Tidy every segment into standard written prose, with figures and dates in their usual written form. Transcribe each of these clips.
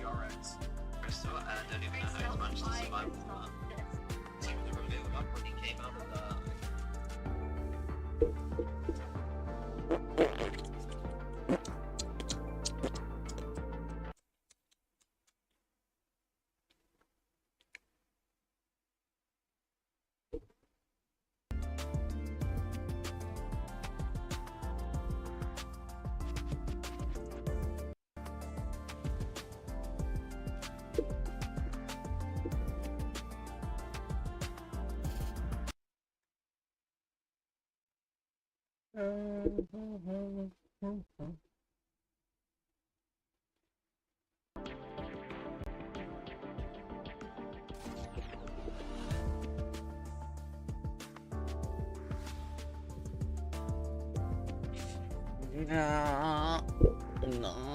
DRX. Crystal, I don't even know how he's managed to survive with that. Seeing the reveal up when he came out with that. No.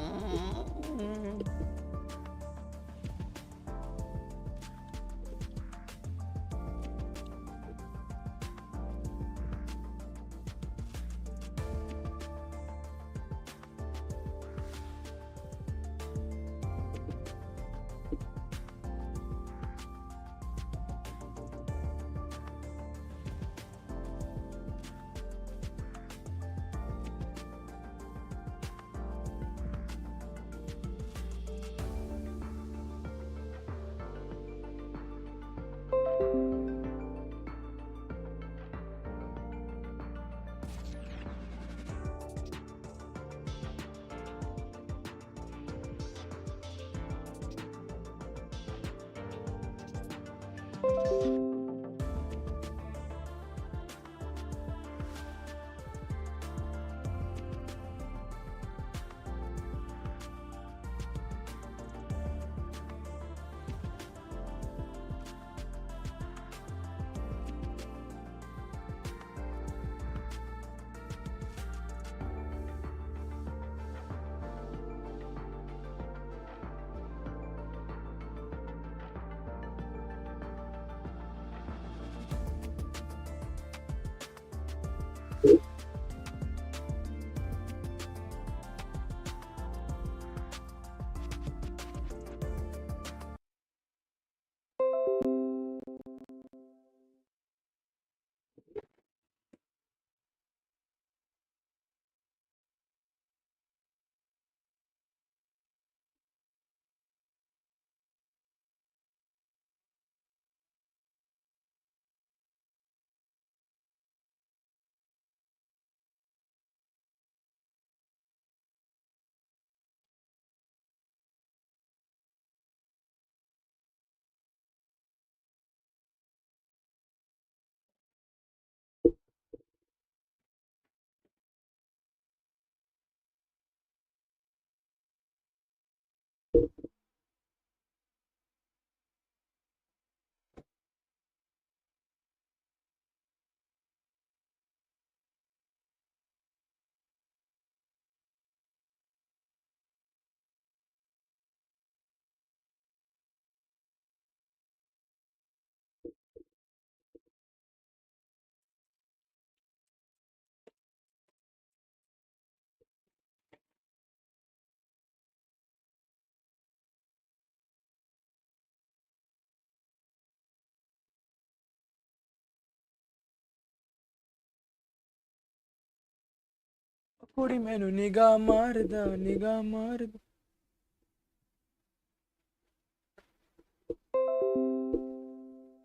ਕੁੜੀ ਮੈਨੂੰ ਨਿਗਾਹ ਮਾਰਦਾ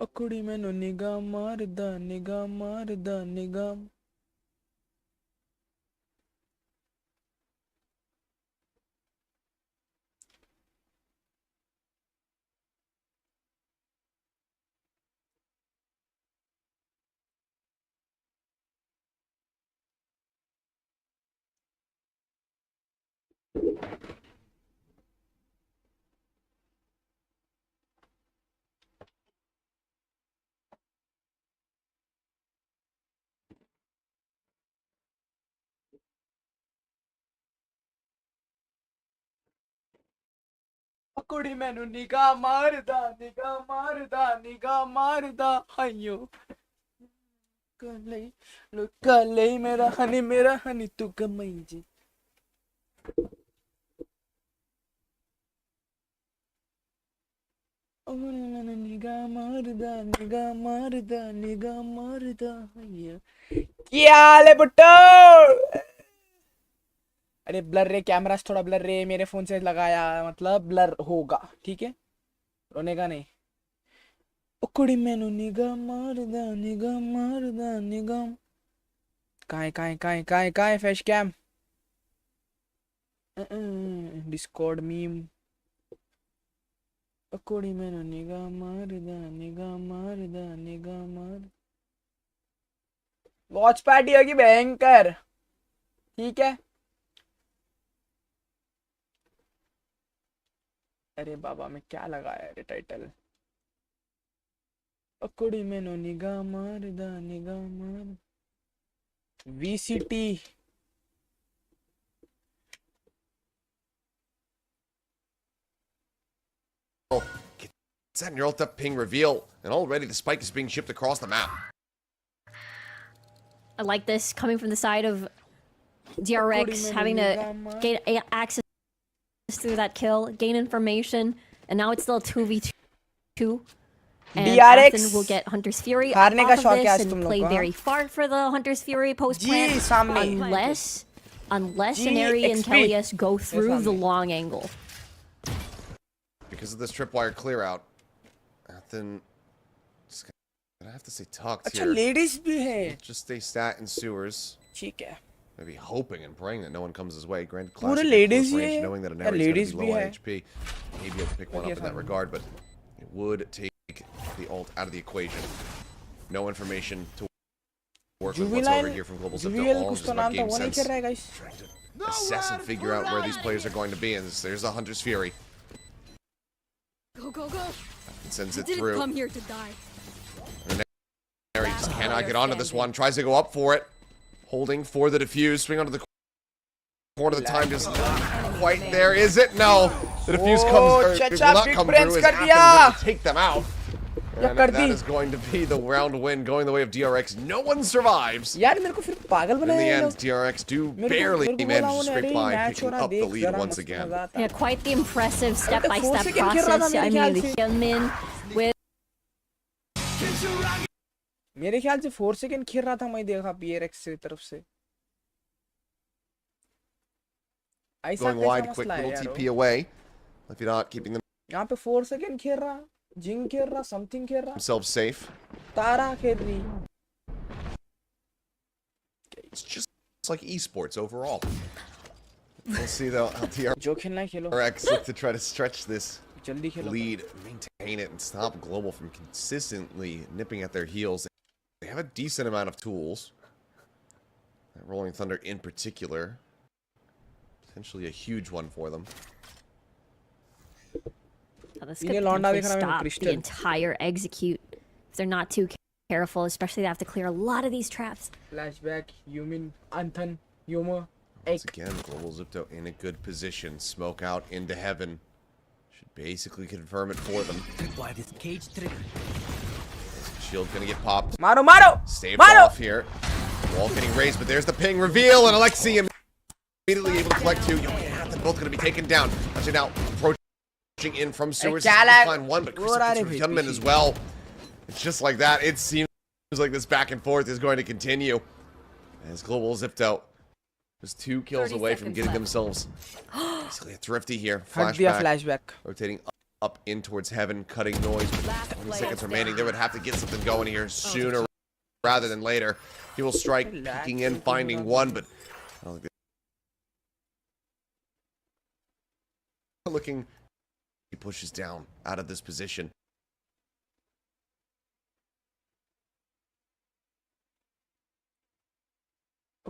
ਉਹ ਕੁੜੀ ਮੈਨੂੰ ਨਿਗਾਹ ਮਾਰਦਾ ਕੁੜੀ ਮੈਨੂੰ ਨਿਗਾਹ ਮਾਰਦਾ ਹਾਈਓ ਲੁਕਾ ਲਈ ਮੇਰਾ ਹਨੀ ਤੂੰ ਕਮਾਈ ਜੀ निगाह मारदा क्या हाल है बुट्टो? अरे ब्लर रे, कैमरा थोड़ा ब्लर रे, मेरे फोन से लगाया मतलब ब्लर होगा, ठीक है, रोने का नहीं। ओ कुड़ी मैनू निगाह मारदा निगाह कहाँ है फैश कैम? Discord meme. ओ कुड़ी मैनू निगाह मार वॉच पार्टी होगी भयंकर, ठीक है। अरे बाबा मैं क्या लगाया रे टाइटल? ओ कुड़ी मैनू निगाह मार VCT। Set neural depth ping reveal, and already the spike is being shipped across the map. I like this coming from the side of DRX, having to gain access through that kill, gain information, and now it's still 2v2. And DRX Athen will get Hunter's Fury हारने off का of शौक है this आज and तुम लोग play को, very far for the Hunter's Fury post plant, जी सामने unless Scenario and GEXP Kellyus go through the long angle. Because of this tripwire clear out, Athen just gonna have to stay tucked अच्छा here. Ladies भी है, Just stay stat in sewers. ठीक है। Maybe hoping and praying that no one comes his way. Granted, पूरे classic ladies close ही range, है, knowing that an या area is ladies going to भी be low है। on HP. Maybe able to pick one up in that regard, but it would take the ult out of the equation. No information to work with whatsoever here from Global Zip. All कुछ just तो about नाम था game वो नहीं sense. खेल रहा है guys. Assess and figure out where these players are going to be, and there's the Hunter's Fury. Go, go, go. And sends I it didn't through. come here to die. He just cannot get onto this one. Tries to go up for it. Holding for the defuse. Swing onto the corner of the time. Just not quite there. Is it? No. The defuse comes. It will not come through. As Athens to take them out. And that is going to be the round win going the way of DRX. No one survives. यार मेरे को फिर पागल In the बनाया end, DRX do barely manage to scrape by, picking up the lead once again. Yeah, quite the impressive step-by-step process. I mean, the Hyunmin with मेरे ख्याल से 4 second खेल रहा था, मैं देखा PRX से तरफ से ऐसा Going कैसा wide, quick मसला है little यार? TP away. If you're not keeping यहाँ पे 4 सेकंड खेल रहा, जिंग खेल रहा, समथिंग खेल रहा, themselves safe. तारा खेल रही। It's just like esports overall. We'll see though how DRX जो खेलना है खेलो, look to try to stretch this जल्दी खेलो। lead, maintain it, and stop Global from consistently nipping at their heels. They have a decent amount of tools. That Rolling Thunder in particular. Potentially a huge one for them. this could potentially stop the entire execute if they're not too careful, especially they have to clear a lot of these traps. Flashback, Yumin, Anthan, Yuma, Once again, Global Zipto in a good position. Smoke out into heaven. Should basically confirm it for them. Shield gonna get popped. मारो मारो Staved मारो। off here. Wall getting raised, but there's the ping reveal, and Alexi immediately able to collect two. Young and Athen both gonna be taken down. Actually now approaching in from sewers. Find one, but Gunman as well. It's just like that. It seems like this back and forth is going to continue as Global Zipto was 2 kills away from getting themselves basically a thrifty here. Flashback. Rotating up in towards heaven, cutting noise. 20 seconds remaining. They would have to get something going here sooner rather than later. He will strike, peeking in, finding one, but I don't think they're looking. He pushes down out of this position.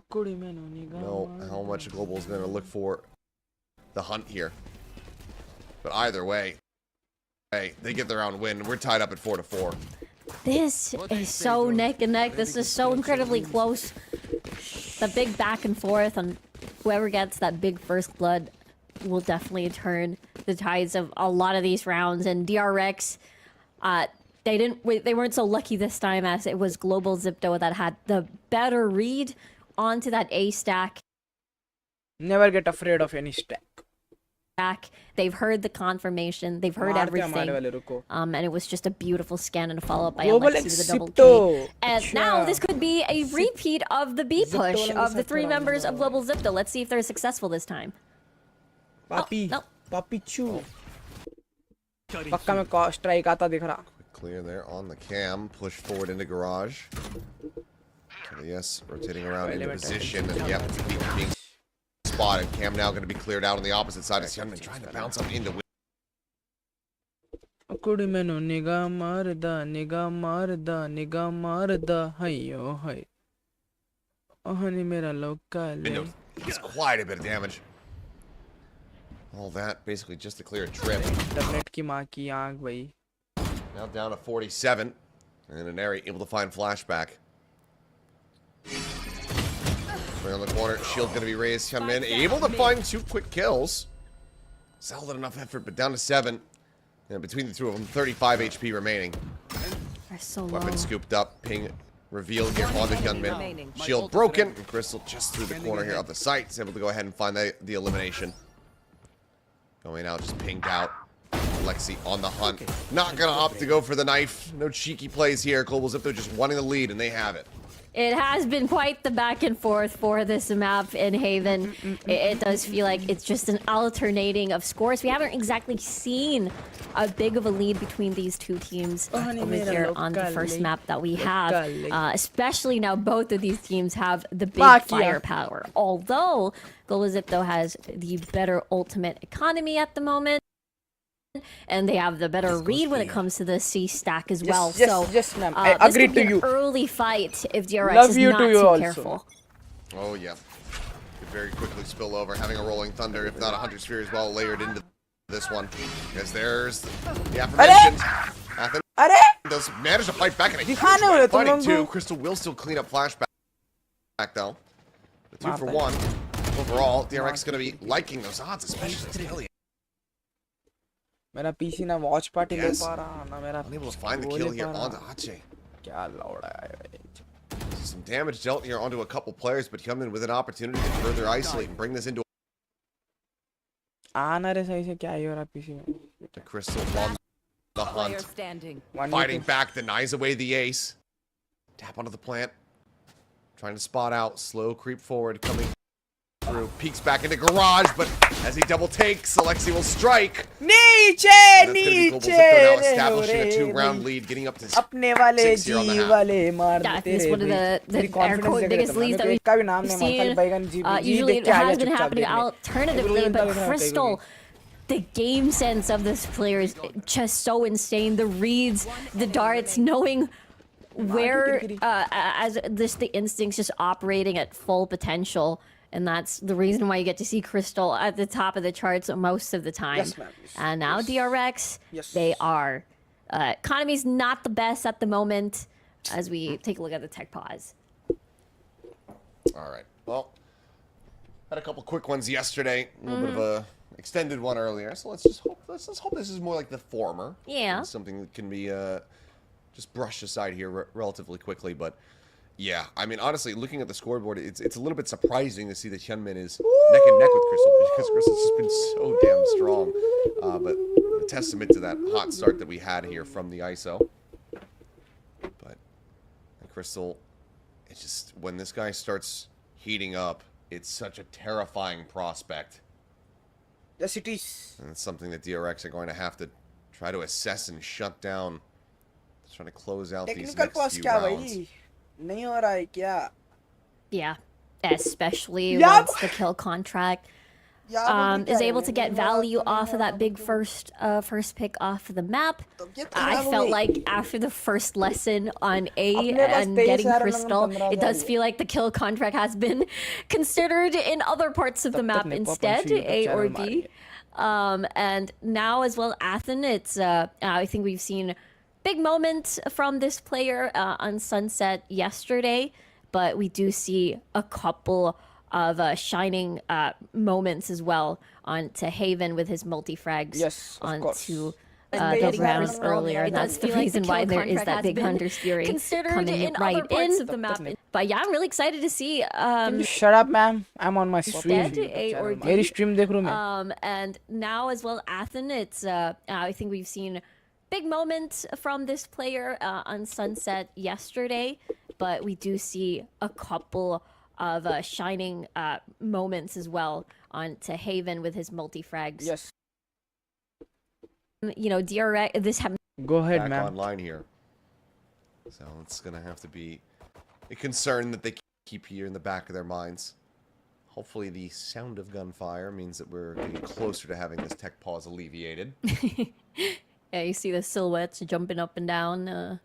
Know how much Global is going to look for the hunt here. But either way, hey, they get their own win. We're tied up at 4-4. This is so neck and neck. This is so incredibly close. The big back and forth on whoever gets that big first blood will definitely turn the tides of a lot of these rounds. And DRX, they weren't so lucky this time, as it was Global Zipto that had the better read onto that A stack. Never get afraid of any stack. back. They've heard the confirmation. They've heard everything. And it was just a beautiful scan and a follow-up by Alexi with a double K. And now this could be a repeat of the B push of the 3 members of Global Zipto. Let's see if they're successful this time. Papi, no. Papi Chu. पक्का में strike आता दिख रहा. Clear there on the cam. Push forward into garage. Yes, rotating around into position. And yep, being spotted. Cam now going to be cleared out on the opposite side. As Hyunmin trying to bounce up into. कुड़ी मैंने निगाह मारदा हायो हाय ओहनी मेरा local It's quite a bit of damage. All that basically just to clear a trip. Internet की माँ की आँख भाई. Now down to 47. And an area able to find flashback. Swing on the corner. Shield's going to be raised. Hyunmin able to find 2 quick kills. Solid enough effort, but down to 7. And between the 2 of them, 35 HP remaining. They're so low. Weapon scooped up. Ping revealed here on the Hyunmin. Shield broken. And Crystal just through the corner here of the site. Is able to go ahead and find the elimination. Going out, just pinged out. Lexi on the hunt. Not going to opt to go for the knife. No cheeky plays here. Global Zipto just wanting the lead, and they have it. It has been quite the back and forth for this map in Haven. It does feel like it's just an alternating of scores. We haven't exactly seen a big of a lead between these 2 teams over here on the first map that we have. Especially now both of these teams have the big firepower. Although Global Zipto has the better ultimate economy at the moment. And they have the better read when it comes to the C stack as well. Yes, ma'am. I agree to you. Early fight if DRX is not too careful. Oh yeah, could very quickly spill over. Having a rolling thunder, if not 100 spheres, well layered into this one. Because there's the aforementioned Athens does manage to fight back, and a huge fighting too. Crystal will still clean up flashback though. The 2 for 1 overall. DRX is going to be liking those odds, especially this Kelly. मेरा PC ना watch party ले पा रहा ना मेरा unable to find the kill here onto Ache. क्या लौड़ा है. Some damage dealt here onto a couple players, but Hyunmin with an opportunity to further isolate and bring this into आना रे सही से क्या ही हो रहा पीसी में. The Crystal on the hunt. Fighting back, denies away the ace. Tap onto the plant. Trying to spot out. Slow creep forward, coming through. Peeks back into garage, but as he double takes, Alexi will strike. नीचे now establishing a 2-round lead, getting up to 6 here on the half. That is one of the air quote biggest leads that we've seen. Usually it has been happening alternatively, but Crystal, the game sense of this player is just so insane. The reads, the darts, knowing where as the instincts just operating at full potential. And that's the reason why you get to see Crystal at the top of the charts most of the time. Yes, ma'am. And now DRX, they are. Economy's not the best at the moment as we take a look at the tech pause. All right. Well, had a couple quick ones yesterday. A little bit of a extended one earlier. So let's hope this is more like the former. Yeah. Something that can be just brushed aside here relatively quickly, but. Yeah, I mean, honestly, looking at the scoreboard, it's a little bit surprising to see that Hyunmin is neck and neck with Crystal, because Crystal's just been so damn strong. But a testament to that hot start that we had here from the ISO. But Crystal, it's just, when this guy starts heating up, it's such a terrifying prospect. Yes, it is. And it's something that DRX are going to have to try to assess and shut down. Just trying to close out these next few rounds. नहीं हो रहा है क्या? Yeah, especially once the kill contract is able to get value off of that big first pick off of the map. I felt like after the first lesson on A and getting Crystal, it does feel like the kill contract has been considered in other parts of the map instead, A or B. And now as well, Athen, it's I think we've seen big moments from this player on Sunset yesterday, but we do see a couple of shining moments as well onto Haven with his multi-frags onto the rounds earlier, and that's the reason why there is that big Hunter's Fury coming right in. But yeah, I'm really excited to see. Shut up, ma'am. I'm on my stream. Very stream dekh raha hu main. And now as well, Athen. It's I think we've seen big moments from this player on Sunset yesterday, but we do see a couple of shining moments as well on to Haven with his multi-frags. Yes. You know, DRX, this happened. Go ahead, Back ma'am. online here. So it's going to have to be a concern that they keep here in the back of their minds. Hopefully the sound of gunfire means that we're getting closer to having this tech pause alleviated. Yeah, you see the silhouettes jumping up and down.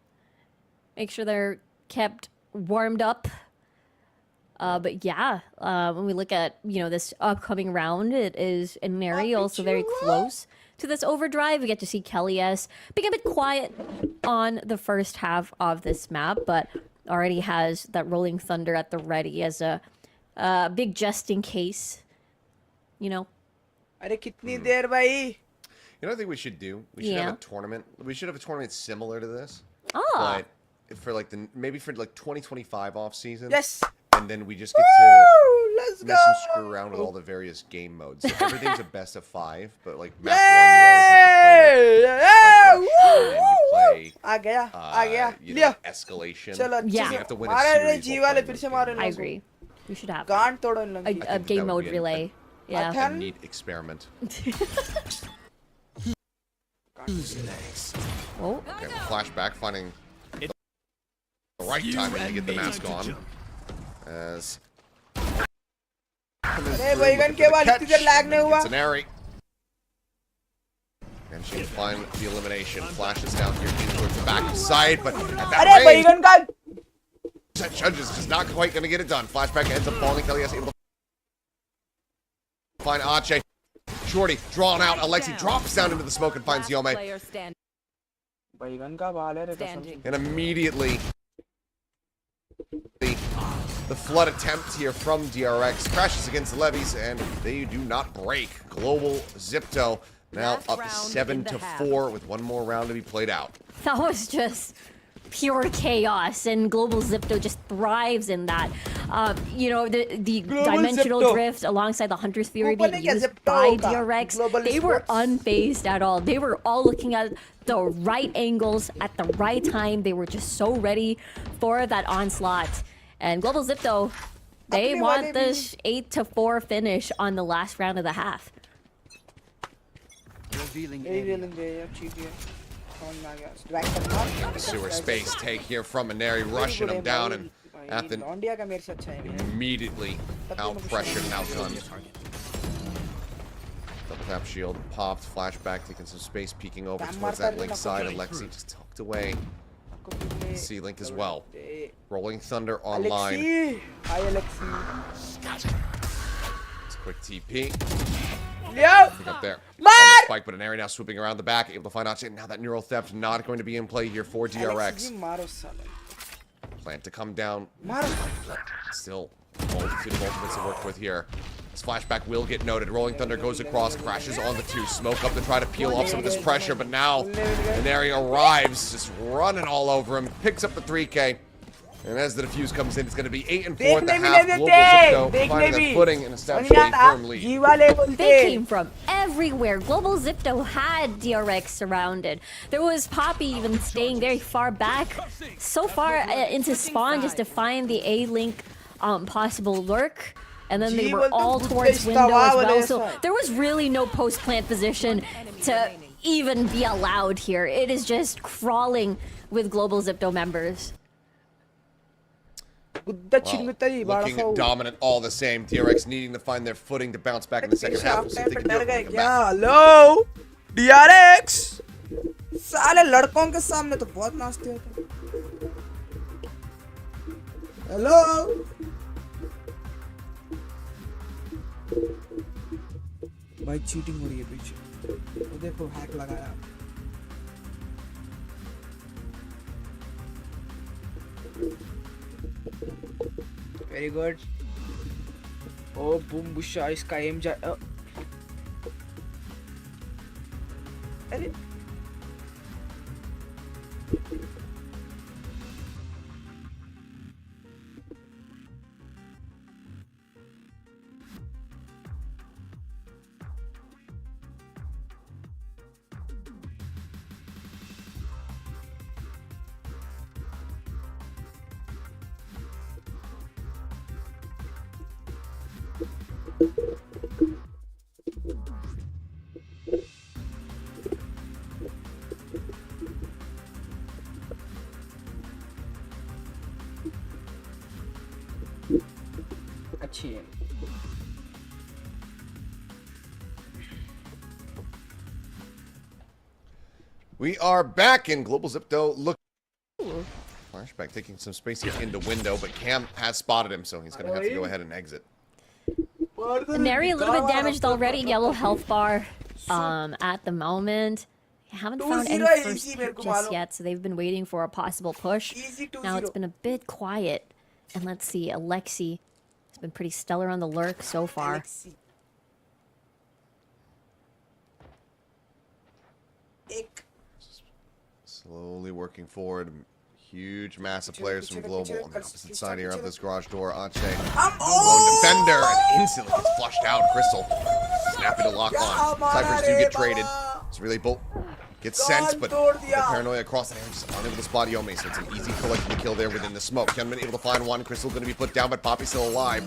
Make sure they're kept warmed up. But yeah, when we look at, you know, this upcoming round, it is Neri also very close to this overdrive. We get to see Kelly S being a bit quiet on the first half of this map, but already has that Rolling Thunder at the ready as a big just in case, you know. Are kitni der bhai? You know what I think we should do? We should have a tournament. We should have a tournament similar to this. Ah. But for like maybe for like 2025 off season. Yes. And then we just get to Let's mess go. and screw around with all the various game modes. So everything's a best of 5, but like map 1 you always have to play आ गया you know, escalation. चलो Yeah. You have to win a series ji while वाले playing फिर those से games. मारे I agree. We should have गांड तोड़ो इन लोगों की. a game that would mode be a- relay. Yeah. A neat experiment. Oh. Okay, flashback, finding the right timing to get the mask on. As अरे बैगन के बाद इतनी देर लैग नहीं हुआ. it's an airy. And she can find the elimination. Flashes down here towards the back of side, but at that अरे range, बैगन का. that judge is just not quite going to get it done. Flashback ends up falling. Kelly is able to find Ache. Shorty drawn out. Alexi drops down into the smoke and finds Yome. बैगन का बाल है रे कसम. And immediately, the flood attempt here from DRX crashes against the levies, and they do not break. Global Zipto now up 7-4 with one more round to be played out. That was just pure chaos, and Global Zipto just thrives in that. You know, the dimensional Zipto. drift alongside the Hunter's Fury Global being क्या used Zipto by का? DRX, Global they were Sports. unfazed at all. They were all looking at the right angles at the right time. They were just so ready for that onslaught. And Global Zipto, they अपने want वाले this 8-4 finish on the last round of the half. Sewer space take here from Maneri, rushing him down, and Athen India का मेरे से अच्छा है. immediately out-pressured and outgunned. Double tap shield popped, flashback, taking some space, peeking over towards that Link side. Alexi just tucked away. See Link as well. Rolling Thunder online. Alexi, hi Alexi. It's a quick TP. Leo, Up there. Mar! On the spike, but an area now swooping around the back, able to find out. Now that neural theft not going to be in play here for DRX. मारो साले. Plan to come down. मारो. Still, multitude of ultimates to work with here. This flashback will get noted. Rolling Thunder goes across, crashes on the 2. Smoke up to try to peel off some of this pressure, but now an area arrives, just running all over him. Picks up the 3K. And as the defuse comes in, it's going to be 8-4 at the half. Global Zipto finding their footing and establishing a firm lead. जी वाले बोलते. They came from everywhere. Global Zipto had DRX surrounded. There was Poppy even staying very far back, so far into spawn just to find the A-Link possible lurk. And then they were all towards window as well. So there was really no post-plant position to even be allowed here. It is just crawling with Global Zipto members. Looking dominant all the same. DRX needing to find their footing to bounce back in the second half. We'll see if they can do it when we come back. Hello, DRX. साले लड़कों के सामने तो बहुत नाचते होते. Hello. भाई cheating हो रही है पीछे. वो देखो हैक लगाया. Very good. Oh, boom, busha. इसका aim जा. अरे अच्छी है। We are back in Global Zipto. Look, flashback taking some space here into window, but Cam has spotted him, so he's gonna have to go ahead and exit. Neri a little bit damaged already. Yellow health bar. At the moment, haven't found any first hit just yet, so they've been waiting for a possible push. Now it's been a bit quiet, and let's see. Alexi has been pretty stellar on the lurk so far. Slowly working forward. Huge mass of players from Global on the opposite side here of this garage door. Ache, lone defender, and instantly gets flushed out. Crystal, snappy to lock on. Cyphers do get traded. It's really bolt gets sent, but the paranoia across the hands, unable to spot Yomi, so it's an easy collectible kill there within the smoke. Hyunmin able to find one. Crystal going to be put down, but Poppy's still alive.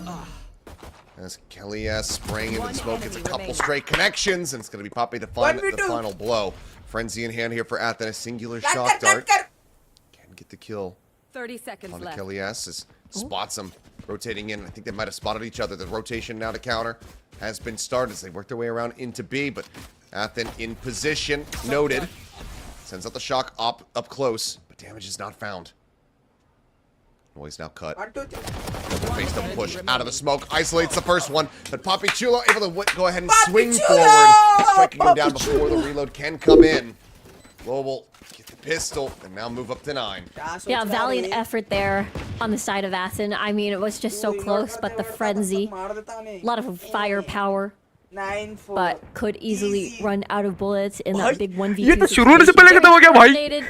As Kelly S spraying into the smoke, gets a couple straight connections, and it's going to be Poppy to find the final blow. Frenzy in hand here for Athen. A singular shock dart. Can get the kill. 30 seconds On to left. Kelly S. As spots him rotating in. I think they might have spotted each other. The rotation now to counter has been started as they work their way around into B, but Athen in position. Noted. Sends out the shock up close, but damage is not found. Noise now cut. Face double push out of the smoke. Isolates the first one, but Poppy Chulo able to go ahead and swing forward, striking him down before the reload can come in. Global get the pistol and now move up to 9. Yeah, valiant effort there on the side of Athen. I mean, it was just so close, but the frenzy, a lot of firepower, but could easily run out of bullets in that big 1v2 situation.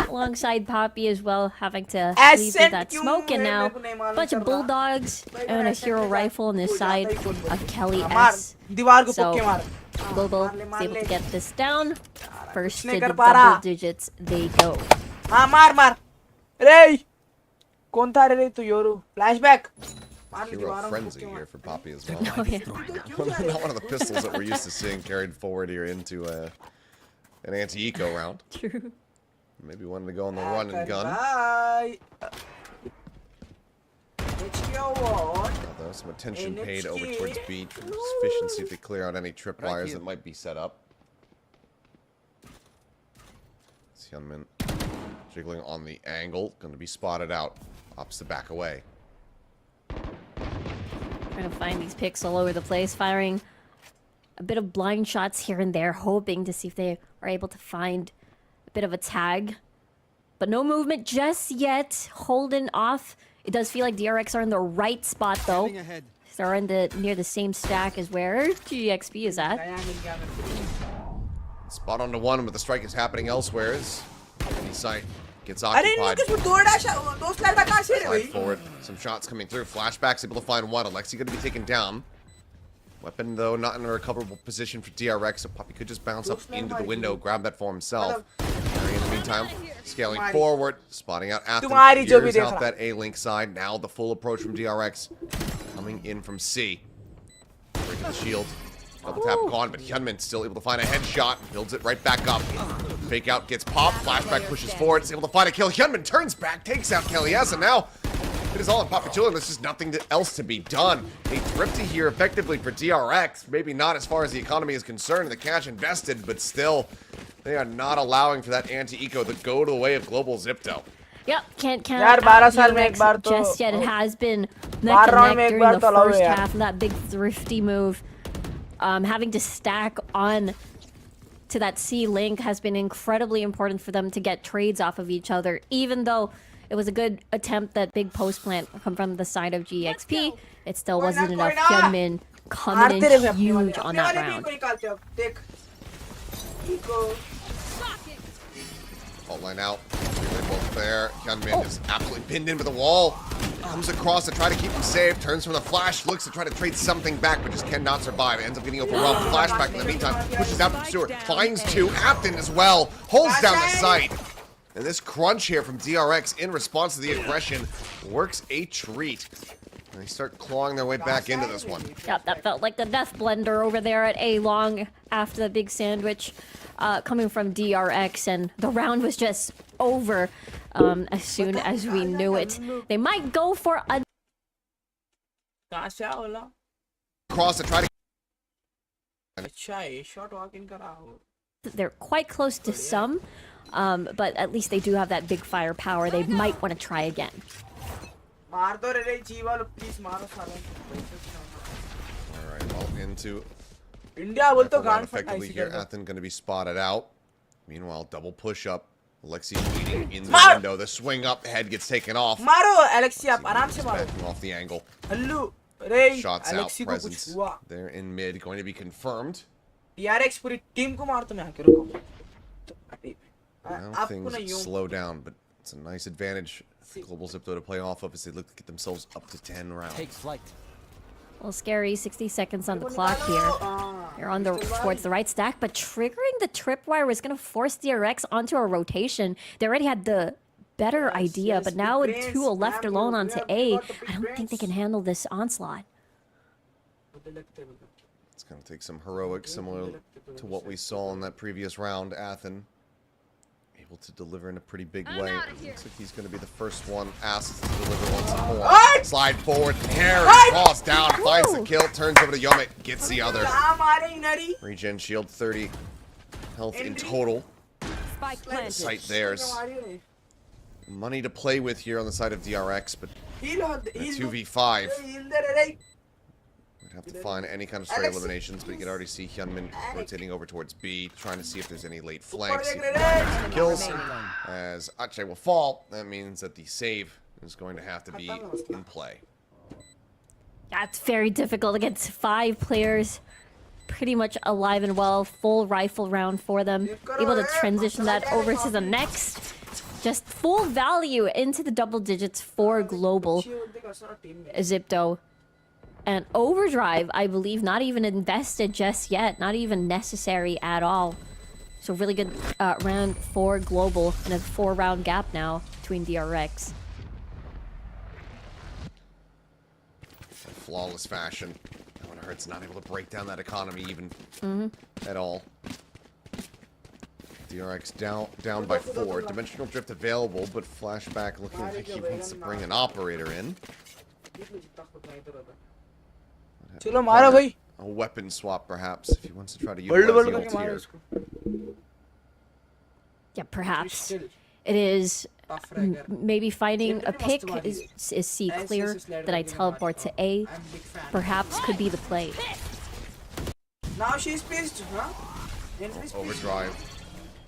Alongside Poppy as well, having to leave with that smoke, and now a bunch of bulldogs and a hero rifle on the side of Kelly S. So Global is able to get this down. First to the double digits they go. मार रे कौन था रे तू Yoru flashback Hero frenzy here for Poppy as well. Oh, yeah. Not one of the pistols that we're used to seeing carried forward here into an anti-eco round. True. Maybe wanted to go on the run and gun. Although some attention paid over towards B. Efficiency to clear out any tripwires that might be set up. Hyunmin jiggling on the angle, going to be spotted out. Opts to back away. Trying to find these picks all over the place, firing a bit of blind shots here and there, hoping to see if they are able to find a bit of a tag. But no movement just yet. Holding off. It does feel like DRX are in the right spot though. They're in near the same stack as where GEXP is at. Spot onto one, but the strike is happening elsewhere. As the site gets occupied. Slide forward. Some shots coming through. Flashbacks able to find one. Alexi going to be taken down. Weapon, though, not in a recoverable position for DRX, so Poppy could just bounce up into the window, grab that for himself. In the meantime, scaling forward, spotting out Athen. Clears out that A-Link side. Now the full approach from DRX. Coming in from C. Breaking the shield. Double tap gone, but Hyunmin still able to find a headshot. Builds it right back up. Fake out gets popped. Flashback pushes forward. Is able to find a kill. Hyunmin turns back, takes out Kelly S, and now it is all in Poppy Chula. There's just nothing else to be done. A thrifty here effectively for DRX. Maybe not as far as the economy is concerned, the cash invested, but still, they are not allowing for that anti-eco to go to the way of Global Zipto. Yep, can't count out DRX just yet. It has been neck and neck during the first half of that big thrifty move. Having to stack on to that C-Link has been incredibly important for them to get trades off of each other, even though it was a good attempt that big post plant come from the side of GEXP. It still wasn't enough. Hyunmin coming in huge on that round. Fault line out. They're both there. Hyunmin is absolutely pinned into the wall. Comes across to try to keep him safe. Turns from the flash. Looks to try to trade something back, but just cannot survive. Ends up getting overwhelmed. Flashback in the meantime. Pushes out from Stewart. Finds two. Afton as well. Holds down the site. And this crunch here from DRX in response to the aggression works a treat. And they start clawing their way back into this one. Yep, that felt like the death blender over there at A long after the big sandwich coming from DRX, and the round was just over as soon as we knew it. They might go for a Cross to try to. they're quite close to some, but at least they do have that big firepower. They might want to try again. Alright, well, into India will to round effectively here. Athen going to be spotted out. Meanwhile, double push up. Alexi leading in the window. The swing up, head gets taken off. Maro, Alexi, up, aram se maro. Backing off the angle. Hello, Ray. Shots out, Alexi presence there in mid, going to be confirmed. DRX पूरी team को मार तो मैं आके रुको. Now things slow down, but it's a nice advantage for Global Zip to play off of as they look to get themselves up to 10 rounds. Takes flight. Well, scary. 60 seconds on the clock here. They're on towards the right stack, but triggering the tripwire was going to force DRX onto a rotation. They already had the better idea, but now with 2 left alone onto A, I don't think they can handle this onslaught. It's going to take some heroics similar to what we saw in that previous round. Athen able to deliver in a pretty big way. Looks like he's going to be the first one asked to deliver once more. Slide forward, hair cross down, finds the kill, turns over to Yomit, gets the other. Regen shield 30 health in total. Sight theirs. Money to play with here on the side of DRX, but a 2v5. Have to find any kind of straight eliminations, but you can already see Hyunmin rotating over towards B, trying to see if there's any late flanks. Kills as Ache will fall. That means that the save is going to have to be in play. That's very difficult against 5 players. Pretty much alive and well. Full rifle round for them. Able to transition that over to the next. Just full value into the double digits for Global. Zipto. And Overdrive, I believe, not even invested just yet. Not even necessary at all. So really good round for Global. And a 4-round gap now between DRX. Flawless fashion. Hurt's not able to break down that economy even at all. DRX down by 4. Dimensional drift available, but Flashback looking like he wants to bring an operator in. A weapon swap, perhaps, if he wants to try to utilize the ult here. Yeah, perhaps. It is maybe finding a pick is C clear that I teleport to A. Perhaps could be the play. Now she's pissed, huh? Overdrive.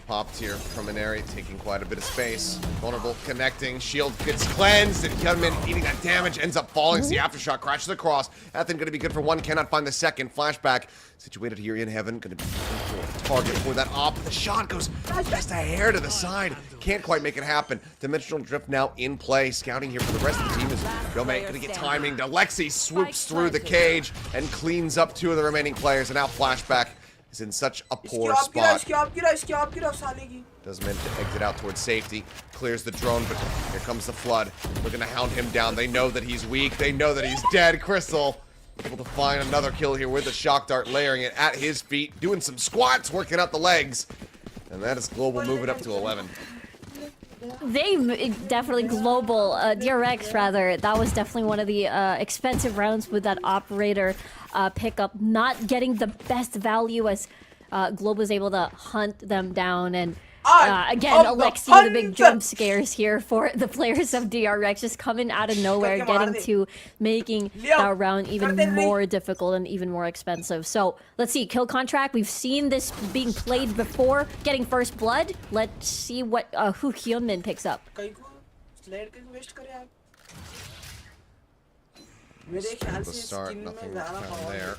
Popped here from an area, taking quite a bit of space. Vulnerable, connecting, shield gets cleansed, and Hyunmin eating that damage, ends up falling. The aftershock crashes across. Athen gonna be good for 1, cannot find the second. Flashback situated here in heaven, gonna be a target for that op. The shot goes just a hair to the side. Can't quite make it happen. Dimensional drift now in play. Scouting here for the rest of the team is Gomez gonna get timing. Alexi swoops through the cage and cleans up 2 of the remaining players, and now Flashback is in such a poor spot. Does manage to exit out towards safety. Clears the drone, but here comes the flood. Looking to hound him down. They know that he's weak. They know that he's dead. Crystal able to find another kill here with the shock dart, layering it at his feet. Doing some squats, working out the legs. And that is Global moving up to 11. They definitely Global, DRX rather, that was definitely one of the expensive rounds with that operator pickup. Not getting the best value as Global was able to hunt them down. And again, Alexi with the big jump scares here for the players of DRX, just coming out of nowhere, getting to making that round even more difficult and even more expensive. So let's see, kill contract. We've seen this being played before, getting first blood. Let's see what who Hyunmin picks up. The start, nothing found there.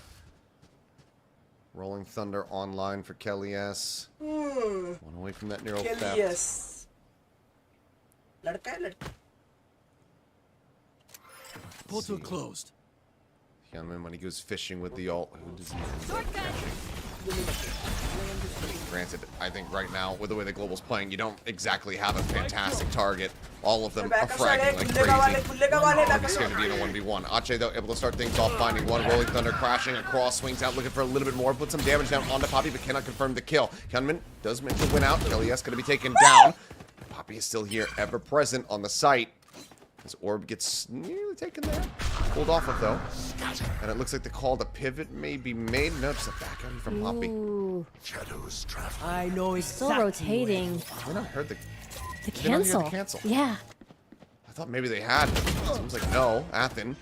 Rolling Thunder online for Kelly S. One away from that neural theft. लड़का है लड़का Portal closed. Hyunmin, when he goes fishing with the ult, who does he Granted, I think right now, with the way the Global's playing, you don't exactly have a fantastic target. All of them are fragging like crazy. It's going to be in a 1v1. Ache, though, able to start things off, finding one. Rolling Thunder crashing across, swings out, looking for a little bit more. Put some damage down onto Poppy, but cannot confirm the kill. Hyunmin does manage to win out. Kelly's going to be taken down. Poppy is still here, ever present on the site. His orb gets nearly taken there. Pulled off of, though. And it looks like the call to pivot may be made. No, just a back out from Poppy. Ooh. Shadows travel. I know Still rotating. I not heard the Cancel. cancel. Yeah. I thought maybe they had. Seems like no. Athen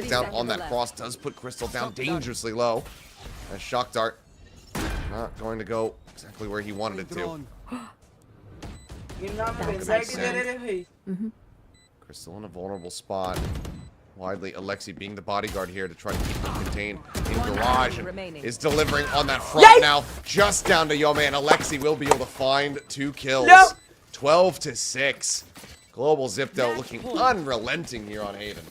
down on that cross does put Crystal down dangerously low. A shock dart not going to go exactly where he wanted it to. Crystal in a vulnerable spot. Widely, Alexi being the bodyguard here to try to keep them contained in garage and is delivering on that front now. Just down to Yome, and Alexi will be able to find 2 kills. 12-6. Global Zipto looking unrelenting here on Haven.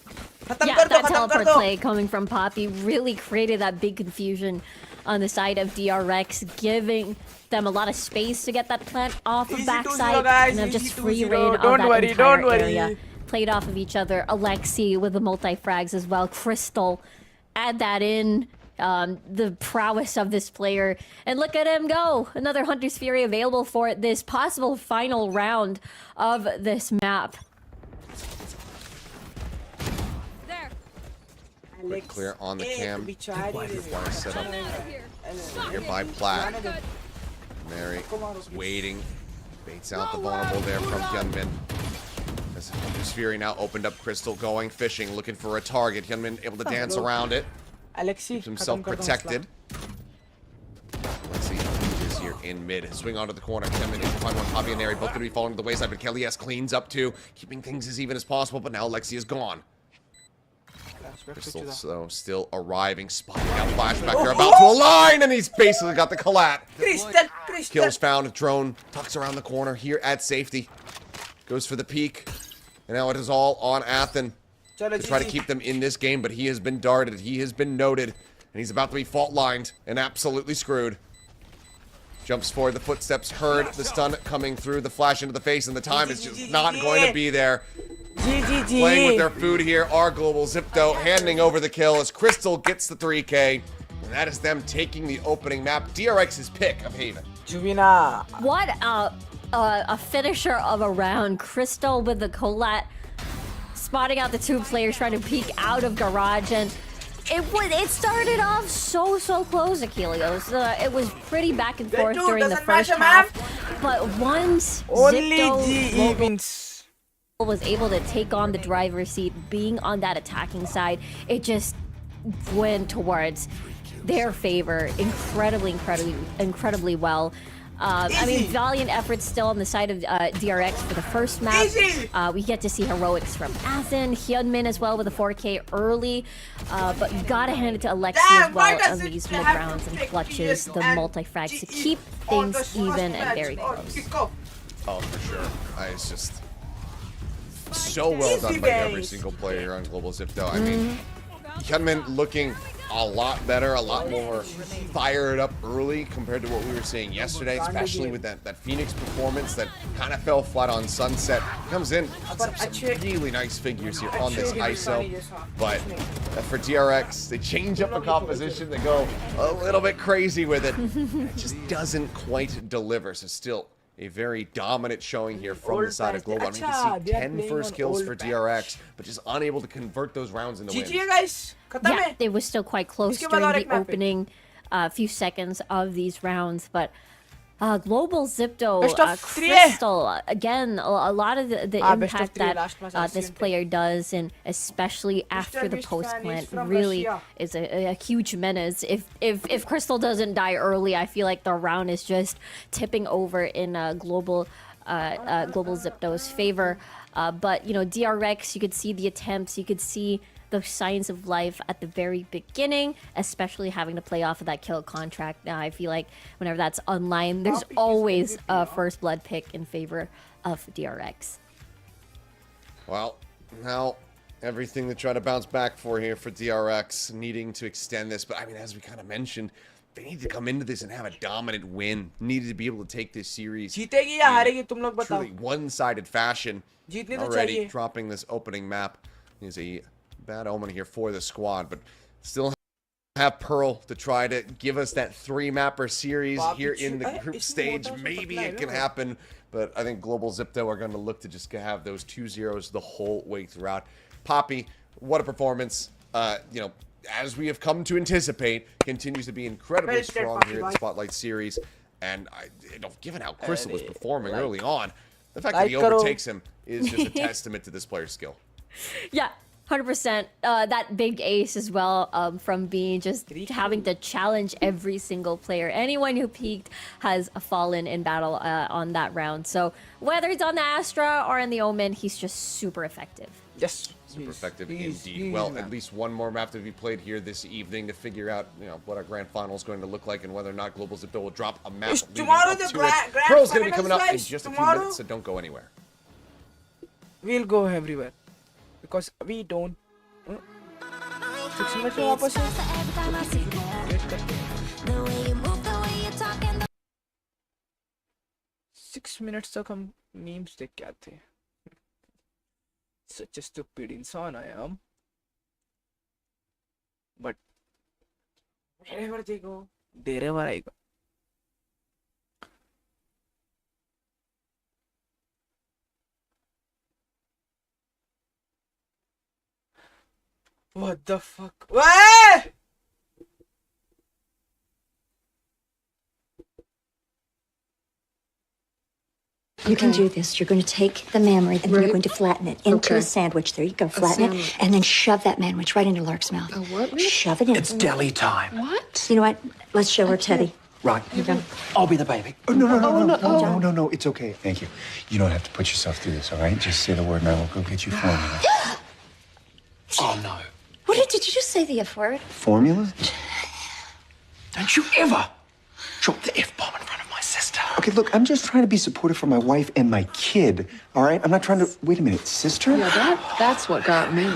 Yeah, that teleport play coming from Poppy really created that big confusion on the side of DRX, giving them a lot of space to get that plant off of backside and have just free reign of that entire area. Played off of each other. Alexi with the multi-frags as well. Crystal, add that in. The prowess of this player. And look at him go! Another Hunter's Fury available for this possible final round of this map. There. Quick clear on the cam. Fire set up here by Platt. Mary waiting. Baits out the vulnerable there from Hyunmin. As Hunter's Fury now opened up Crystal, going fishing, looking for a target. Hyunmin able to dance around it. Keeps himself protected. Let's see is here in mid. Swing onto the corner. Hyunmin able to find one. Poppy and Neri both going to be falling to the wayside, but Kelly S cleans up too, keeping things as even as possible, but now Alexi is gone. Crystal, so still arriving, spotting out flashback. They're about to align, and he's basically got the collat. Kills found. Drone tucks around the corner here at safety. Goes for the peek. And now it is all on Athen to try to keep them in this game, but he has been darted. He has been noted. And he's about to be fault lined and absolutely screwed. Jumps forward, the footsteps heard, the stun coming through, the flash into the face, and the time is just not going to be there. Playing with their food here are Global Zipto, handing over the kill as Crystal gets the 3K. And that is them taking the opening map. DRX's pick of Haven. What a finisher of a round. Crystal with the collat, spotting out the 2 players trying to peek out of garage, and it started off so close, Achilles. It was pretty back and forth during the first half, but once Zipto was able to take on the driver's seat, being on that attacking side, it just went towards their favor incredibly well. I mean, valiant efforts still on the side of DRX for the first map. We get to see heroics from Athen, Hyunmin as well with a 4K early. But you gotta hand it to Alexi as well on these mid rounds and clutches, the multi-frags to keep things even and very close. Oh, for sure. It's just so well done by every single player here on Global Zipto. I mean, Hyunmin looking a lot better, a lot more fired up early compared to what we were seeing yesterday, especially with that Phoenix performance that kind of fell flat on Sunset. Comes in some really nice figures here on this ISO, but for DRX, they change up a composition, they go a little bit crazy with it. It just doesn't quite deliver, so still a very dominant showing here from the side of Global. I mean, you can see 10 first kills for DRX, but just unable to convert those rounds into wins. Yeah, it was still quite close during the opening few seconds of these rounds, but Global Zipto, Crystal, again, a lot of the impact that this player does, and especially after the post-plant, really is a huge menace. If Crystal doesn't die early, I feel like the round is just tipping over in Global Zipto's favor. But, you know, DRX, you could see the attempts, you could see the signs of life at the very beginning, especially having to play off of that kill contract. Now, I feel like whenever that's online, there's always a first blood pick in favor of DRX. Well, now everything to try to bounce back for here for DRX, needing to extend this. But I mean, as we kind of mentioned, they need to come into this and have a dominant win. Needed to be able to take this series जीतेगी या हारेगी तुम लोग बताओ. truly one-sided fashion. जीतने तो Already चाहिए. dropping this opening map is a bad omen here for the squad, but still have Pearl to try to give us that 3-mapper series here in the group stage. Maybe it can happen, but I think Global Zipto are going to look to just have those 2-0s the whole way throughout. Poppy, what a performance. You know, as we have come to anticipate, continues to be incredibly strong here in the Spotlight series. And you know, given how Crystal was performing early on, the fact that he overtakes him is just a testament to this player's skill. Yeah, 100%. That big ace as well, from being just having to challenge every single player. Anyone who peaked has fallen in battle on that round. So whether it's on the Astra or in the Omen, he's just super effective. Yes. Super effective indeed. Well, at least one more map to be played here this evening to figure out, you know, what our grand final is going to look like and whether or not Global Zipto will drop a map. Tomorrow the grand Pearl's going to be coming up in guys, just a few tomorrow? minutes, so don't go anywhere. We'll go everywhere because we don't. 6 minutes में वापस हैं. 6 minutes तक हम memes देख के आते हैं. Such a stupid इंसान I am. But wherever they go, wherever I go. What the fuck? What? You can do this. You're going to take the manwich and then you're going to flatten it into a sandwich. There you go. Flatten it and then shove that manwich right into Lark's mouth. A what? Shove it in. It's deli time. What? You know what? Let's show her Teddy. Right. go. I'll be the baby. Oh, no. It's okay. Thank you. You don't have to put yourself through this, all right? Just say the word and I will go get you formula. Oh, no. What did you just say the F word? Formula? Don't you ever drop the F-bomb in front of my sister. Okay, look, I'm just trying to be supportive for my wife and my kid, all right? I'm not trying to... Wait a minute, sister? Yeah, that's what got me.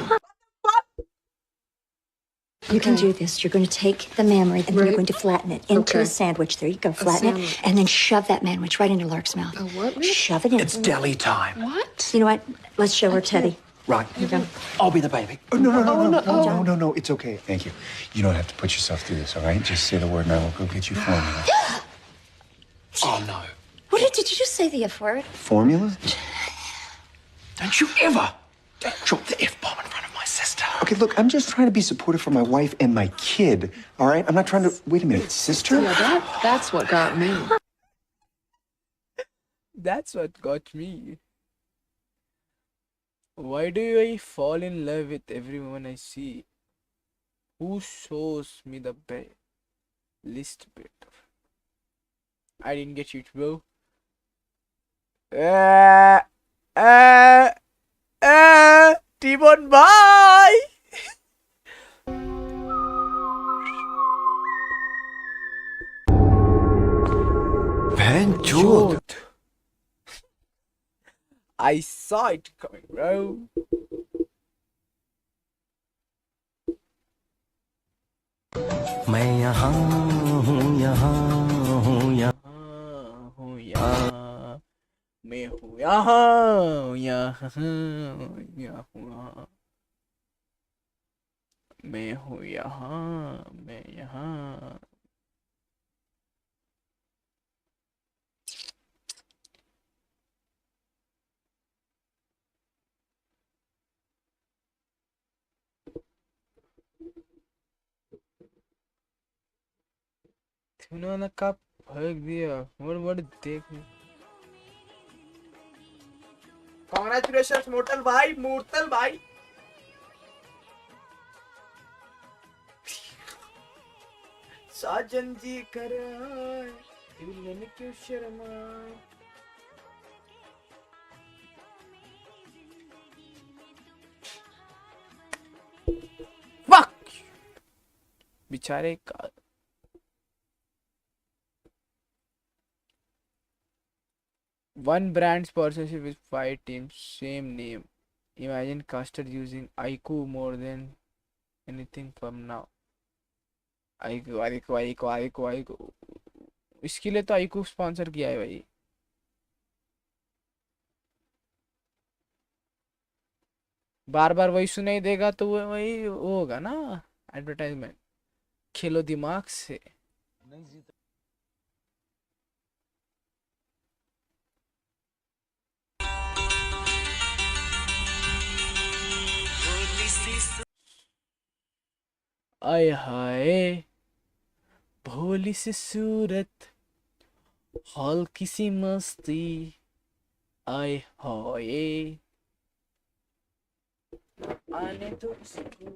You can do this. You're going to take the manwich and then you're going to flatten it into a sandwich. There you go. Flatten it and then shove that manwich right into Lark's mouth. A what? Shove it in. It's deli time. What? You know what? Let's show her Teddy. Right. go. I'll be the baby. Oh, no. It's okay. Thank you. You don't have to put yourself through this, all right? Just say the word and I will go get you formula. Oh, no. What did you just say the F word? Formula? Don't you ever drop the F-bomb in front of my sister. Okay, look, I'm just trying to be supportive for my wife and my kid, all right? I'm not trying to... Wait a minute, sister? Yeah, that's what got me. That's what got me. Why do I fall in love with everyone I see? Who shows me the least bit? I didn't get you, bro. T-Bone, bye! Venture. I saw it coming, bro. मैं यहाँ हूँ यहाँ हूँ यहाँ मैं हूँ यहाँ मैं हूँ यहाँ मैं यहाँ उन्होंने कब फेंक दिया और देख कांग्रेचुलेशंस मोर्टल भाई साजन जी कराए दिल क्यों शर्माए फक बेचारे का one brand sponsorship with 5 teams, same name. Imagine caster using IQ more than anything from now. IQ. इसके लिए तो IQ स्पॉन्सर किया है भाई. बार बार वही सुनाई देगा तो वही वो होगा ना एडवर्टाइजमेंट. खेलो दिमाग से. आय हाय भोली सी सूरत हल्की सी मस्ती. आय हाय आने तो इसको.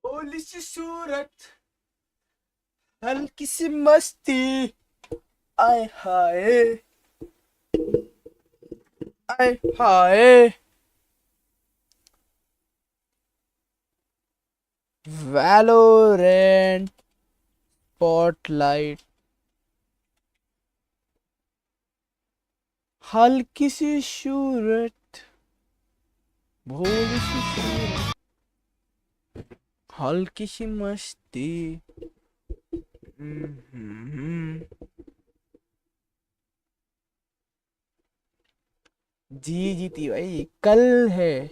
भोली सी सूरत हल्की सी मस्ती. आय हाय आय हाय. Valorant spotlight. हल्की सी सूरत भोली सी सूरत हल्की सी मस्ती. जी जीती भाई. कल है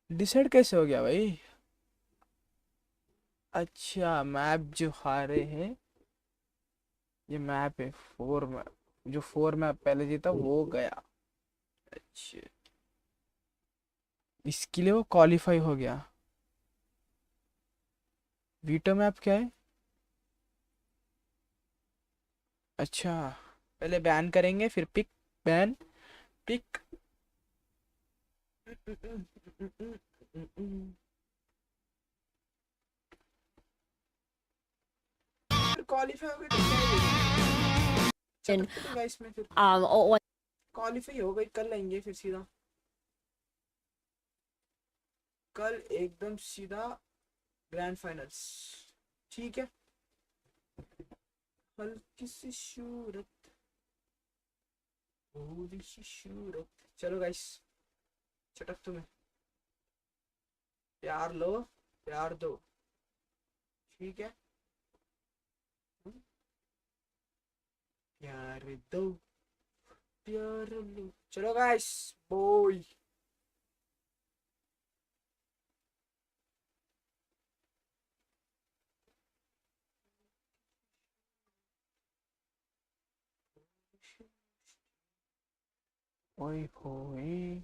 डिसाइड कैसे हो गया भाई. अच्छा मैप जो हारे हैं ये मैप है 4 मैप. जो 4 मैप पहले जीता वो गया. अच्छा इसके लिए वो क्वालिफाई हो गया. वीटो मैप क्या है. अच्छा पहले बैन करेंगे फिर पिक. Ban pick. क्वालिफाई हो गई तो क्या है इसमें. फिर क्वालिफाई हो गई कल लेंगे फिर सीधा. कल एकदम सीधा ग्रैंड फाइनल्स. ठीक है. हल्की सी सूरत भोली सी सूरत. चलो गाइस चटक तुम्हें प्यार लो प्यार दो. ठीक है. प्यार दो प्यार लो. चलो गाइस बोय. ओए होए